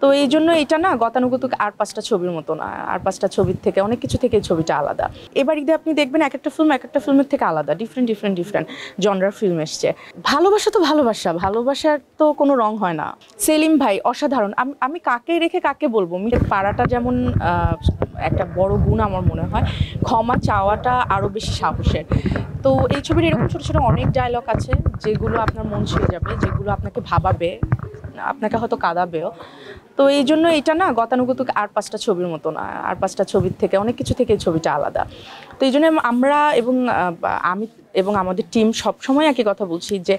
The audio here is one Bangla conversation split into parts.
তো এই জন্য এটা না গতানুগতিক আর 5টা ছবির মতো না, আর 5টা ছবির থেকে অনেক কিছু থেকে এই ছবিটা আলাদা। এবার ঈদে আপনি দেখবেন এক একটা ফিল্মের থেকে আলাদা, ডিফারেন্ট জনরার ফিল্ম এসছে। ভালোবাসা তো ভালোবাসা, ভালোবাসার তো কোনো রং হয় না। সেলিম ভাই অসাধারণ। আমি কাকে রেখে কাকে বলবো, পাড়াটা যেমন একটা বড় গুণ আমার মনে হয়, ক্ষমা চাওয়াটা আরও বেশি সাহসের। তো এই ছবির এরকম ছোটো ছোটো অনেক ডায়লগ আছে যেগুলো আপনার মন ছুঁয়ে যাবে, যেগুলো আপনাকে ভাবাবে, আপনাকে হয়তো কাঁদাবেও। তো এই জন্য এটা না গতানুগতিক আর 5টা ছবির মতো না, আর 5টা ছবির থেকে অনেক কিছু থেকে এই ছবিটা আলাদা। তো এই জন্য আমরা আমি এবং আমাদের টিম সবসময় একই কথা বলছি যে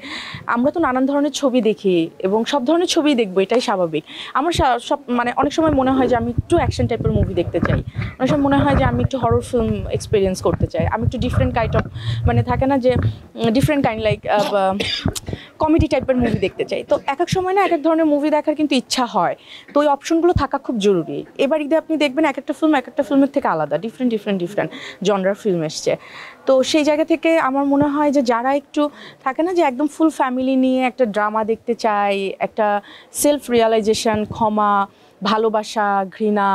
আমরা তো নানান ধরনের ছবি দেখি এবং সব ধরনের ছবি দেখবো, এটাই স্বাভাবিক। আমার সব অনেক সময় মনে হয় যে আমি একটু অ্যাকশন টাইপের মুভি দেখতে চাই, অনেক সময় মনে হয় যে আমি একটু হরর ফিল্ম এক্সপিরিয়েন্স করতে চাই, আমি একটু ডিফারেন্ট কাইন্ড অফ থাকে না যে ডিফারেন্ট কাইন্ড লাইক কমেডি টাইপের মুভি দেখতে চাই। তো এক এক সময় না এক এক ধরনের মুভি দেখার কিন্তু ইচ্ছা হয়, তো ওই অপশনগুলো থাকা খুব জরুরি। এবার ঈদে আপনি দেখবেন এক একটা ফিল্মের থেকে আলাদা, ডিফারেন্ট জনরার ফিল্ম এসছে। তো সেই জায়গা থেকে আমার মনে হয় যে যারা একটু থাকে না যে একদম ফুল ফ্যামিলি নিয়ে একটা ড্রামা দেখতে চায়, একটা সেলফ রিয়ালাইজেশন, ক্ষমা, ভালোবাসা, ঘৃণা,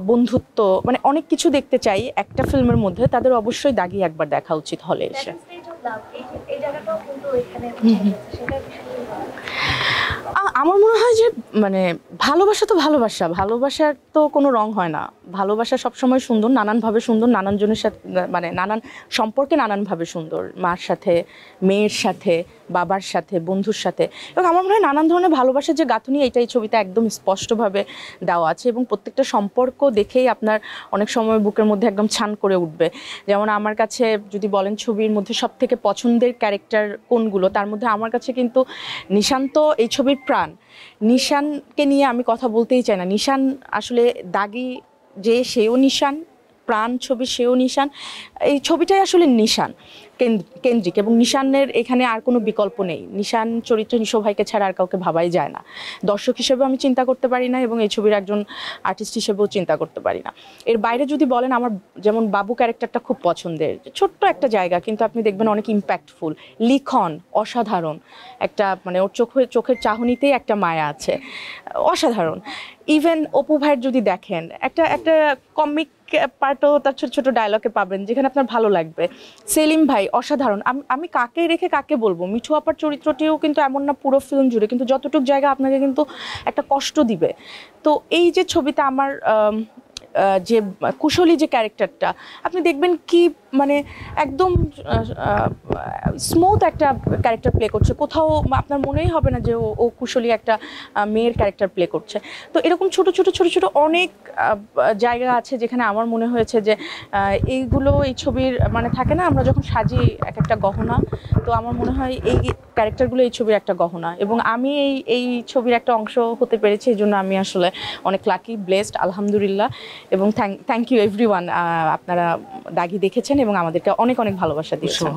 বন্ধুত্ব, অনেক কিছু দেখতে চাই একটা ফিল্মের মধ্যে, তাদের অবশ্যই দাগি একবার দেখা উচিত হলে এসে। আমার মনে হয় যে ভালোবাসা তো ভালোবাসা, ভালোবাসার তো কোনো রং হয় না। ভালোবাসা সবসময় সুন্দর, নানানভাবে সুন্দর, নানান জনের সাথে নানান সম্পর্কে নানানভাবে সুন্দর, মার সাথে, মেয়ের সাথে, বাবার সাথে, বন্ধুর সাথে। এবং আমার মনে হয় নানান ধরনের ভালোবাসার যে গাঁথুনি, এইটা এই ছবিতে একদম স্পষ্টভাবে দেওয়া আছে এবং প্রত্যেকটা সম্পর্ক দেখেই আপনার অনেক সময় বুকের মধ্যে একদম ছান করে উঠবে। যেমন আমার কাছে যদি বলেন ছবির মধ্যে সব থেকে পছন্দের ক্যারেক্টার কোনগুলো, তার মধ্যে আমার কাছে কিন্তু নিশান্ত এই ছবির প্রাণ। নিশানকে নিয়ে আমি কথা বলতেই চাই না। নিশান আসলে দাগি যে সেও নিশান, প্রাণ ছবি সেও নিশান, এই ছবিটাই আসলে নিশান কেন্দ্রিক এবং নিশানের এখানে আর কোনো বিকল্প নেই। নিশান চরিত্র নিশো ভাইকে ছাড়া আর কাউকে ভাবাই যায় না। দর্শক হিসেবেও আমি চিন্তা করতে পারি না এবং এই ছবির একজন আর্টিস্ট হিসেবেও চিন্তা করতে পারি না। এর বাইরে যদি বলেন, আমার যেমন বাবু ক্যারেক্টারটা খুব পছন্দের, ছোট্ট একটা জায়গা কিন্তু আপনি দেখবেন অনেক ইম্প্যাক্টফুল, লিখন অসাধারণ, একটা ওর চোখের চাহনিতেই একটা মায়া আছে, অসাধারণ। ইভেন অপু ভাইয়ের যদি দেখেন, একটা কমিক পার্টও তার ছোট ছোট ডায়লগে পাবেন যেখানে আপনার ভালো লাগবে। সেলিম ভাই অসাধারণ। আমি কাকে রেখে কাকে বলবো, মিঠু আপার চরিত্রটিও কিন্তু এমন না পুরো ফিল্ম জুড়ে, কিন্তু যতটুকু জায়গা আপনাকে কিন্তু একটা কষ্ট দিবে। তো এই যে ছবিতে আমার যে কুশলী যে ক্যারেক্টারটা আপনি দেখবেন কি একদম স্মুথ একটা ক্যারেক্টার প্লে করছে, কোথাও আপনার মনেই হবে না যে ও কুশলী একটা মেয়ের ক্যারেক্টার প্লে করছে। তো এরকম ছোট ছোট অনেক জায়গা আছে যেখানে আমার মনে হয়েছে যে এইগুলো এই ছবির থাকে না, আমরা যখন সাজি এক একটা গহনা, তো আমার মনে হয় এই ক্যারেক্টারগুলো এই ছবির একটা গহনা এবং আমি এই ছবির একটা অংশ হতে পেরেছি। এই জন্য আমি আসলে অনেক লাকি, ব্লেসড, আলহামদুলিল্লাহ। এবং থ্যাংক ইউ এভরিওয়ান, আপনারা দাগি দেখেছেন এবং আমাদেরকে অনেক ভালোবাসা দিয়েছেন।